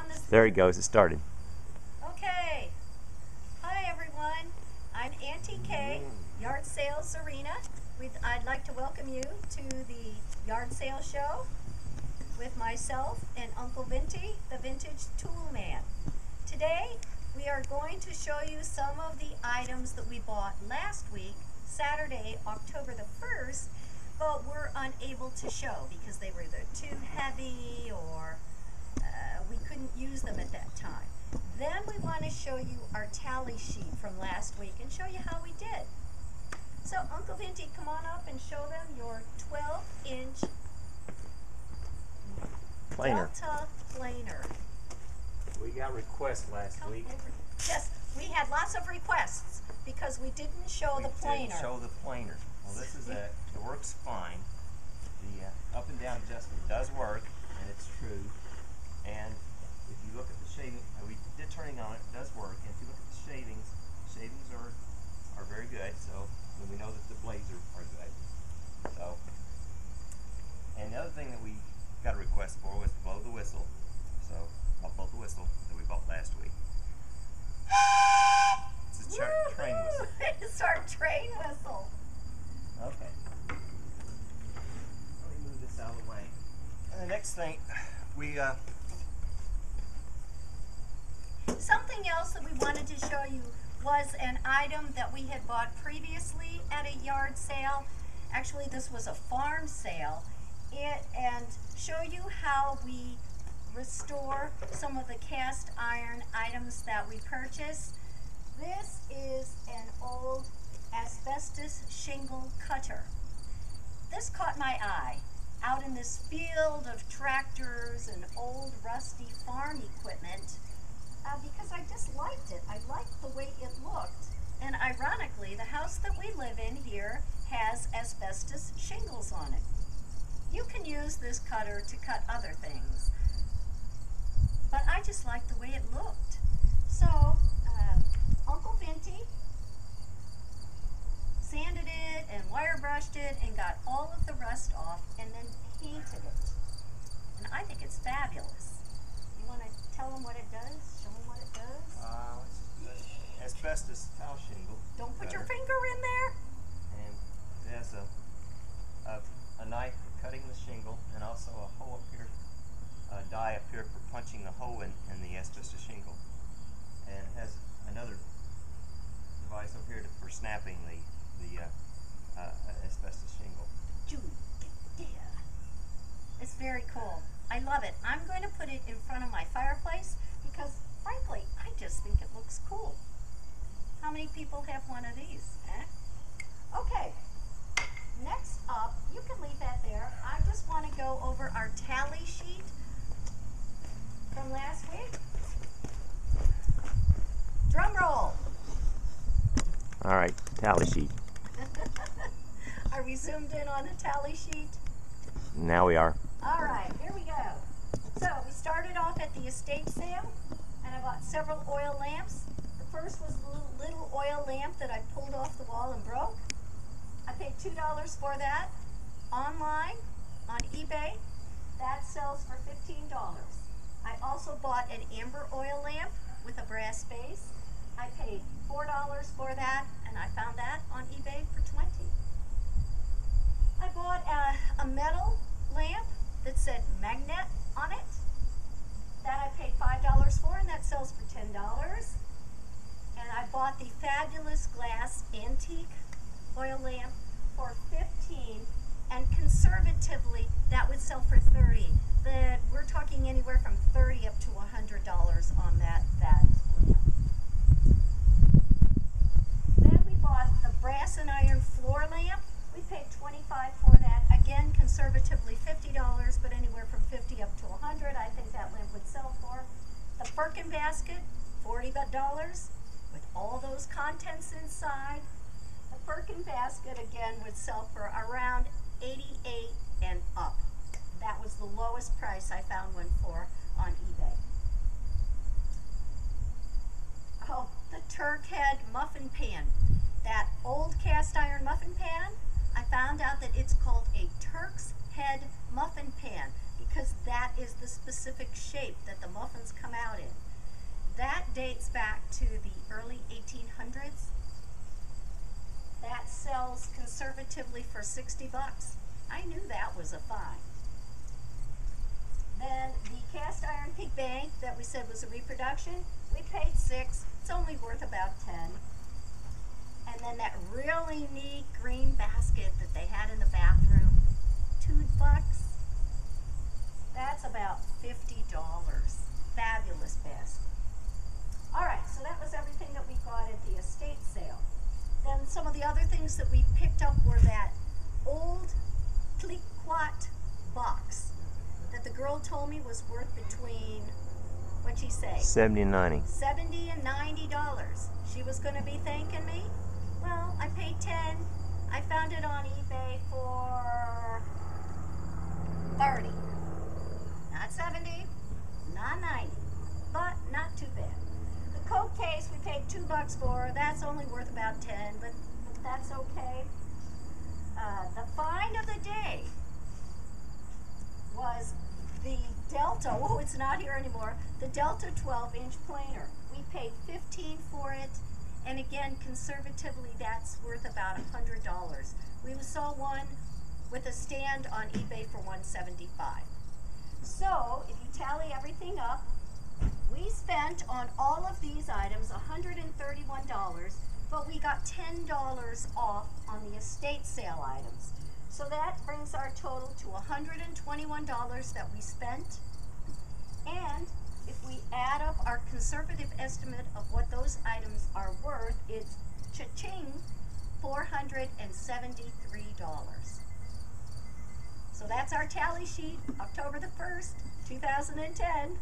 on this? There he goes. It started. Okay. Hi everyone. I'm Auntie Kay, Yard Sales Arena. I'd like to welcome you to the yard sale show with myself and Uncle Vintie, the vintage tool man. Today we are going to show you some of the items that we bought last week, Saturday, October the 1st, but were unable to show because they were either too heavy or we couldn't use them at that time. Then we want to show you our tally sheet from last week and show you how we did. So Uncle Vintie, come on up and show them your 12-inch Planer. Delta planer. We got requests last week. Yes, we had lots of requests because we didn't show the planer. We didn't show the planer. Well, this is it works fine. The up and down adjustment does work, and it's true. And if you look at the shaving, we did turning on it, it does work. And if you look at the shavings are very good. So we know that the blades are good. So, and the other thing that we got a request for was to blow the whistle. So I'll blow the whistle that we bought last week. It's a train whistle. It's our train whistle. Okay. Let me move this out of the way. And the next thing, something else that we wanted to show you was an item that we had bought previously at a yard sale. Actually, this was a farm sale. And show you how we restore some of the cast iron items that we purchased. This is an old asbestos shingle cutter. This caught my eye out in this field of tractors and old rusty farm equipment because I just liked it. I liked the way it looked. And ironically, the house that we live in here has asbestos shingles on it. You can use this cutter to cut other things, but I just liked the way it looked. So Uncle Vintie sanded it and wire brushed it and got all of the rust off and then painted it. And I think it's fabulous. You want to tell them what it does? Show them what it does? Asbestos tile shingle. Don't put your finger in there. And it has a knife for cutting the shingle and also a hole up here, a die up here for punching the hole in the asbestos shingle. And it has another device up here for snapping the asbestos shingle. Yeah. It's very cool. I love it. I'm going to put it in front of my fireplace because, frankly, I just think it looks cool. How many people have one of these? Okay. Next up, you can leave that there. I just want to go over our tally sheet from last week. Drum roll. All right, tally sheet. Are we zoomed in on the tally sheet? Now we are. All right, here we go. So we started off at the estate sale, and I bought several oil lamps. The first was a little oil lamp that I pulled off the wall and broke. I paid $2 for that. Online, on eBay, that sells for $15. I also bought an amber oil lamp with a brass base. I paid $4 for that, and I found that on eBay for $20. I bought a metal lamp that said magnet on it. That I paid $5 for, and that sells for $10. And I bought the fabulous glass antique oil lamp for $15, and conservatively that would sell for $30. But we're talking anywhere from $30 up to $100 on that lamp. Then we bought the brass and iron floor lamp. We paid $25 for that. Again, conservatively $50, but anywhere from $50 up to $100 I think that lamp would sell for. The Birkin basket, $40 with all those contents inside. The Birkin basket again would sell for around $88 and up. That was the lowest price I found one for on eBay. Oh, the Turk head muffin pan. That old cast iron muffin pan, I found out that it's called a Turk's head muffin pan because that is the specific shape that the muffins come out in. That dates back to the early 1800s. That sells conservatively for 60 bucks. I knew that was a find. Then the cast iron pig bank that we said was a reproduction, we paid $6. It's only worth about 10. And then that really neat green basket that they had in the bathroom, $2. That's about $50. Fabulous basket. All right, so that was everything that we got at the estate sale. Then some of the other things that we picked up were that old Cliquot box that the girl told me was worth between, what'd she say? 70 and 90. $70 and $90. She was going to be thanking me. Well, I paid 10. I found it on eBay for 30. Not 70, not 90, but not too bad. The Coke case we paid $2 for. That's only worth about 10, but that's okay. The find of the day was the Delta, oh, it's not here anymore, the Delta 12-inch planer. We paid $15 for it, and again, conservatively, that's worth about $100. We saw one with a stand on eBay for $175. So, if you tally everything up, we spent on all of these items $131, but we got $10 off on the estate sale items. So that brings our total to $121 that we spent. And if we add up our conservative estimate of what those items are worth, it's cha-ching, $473. So that's our tally sheet, October the 1st, 2010.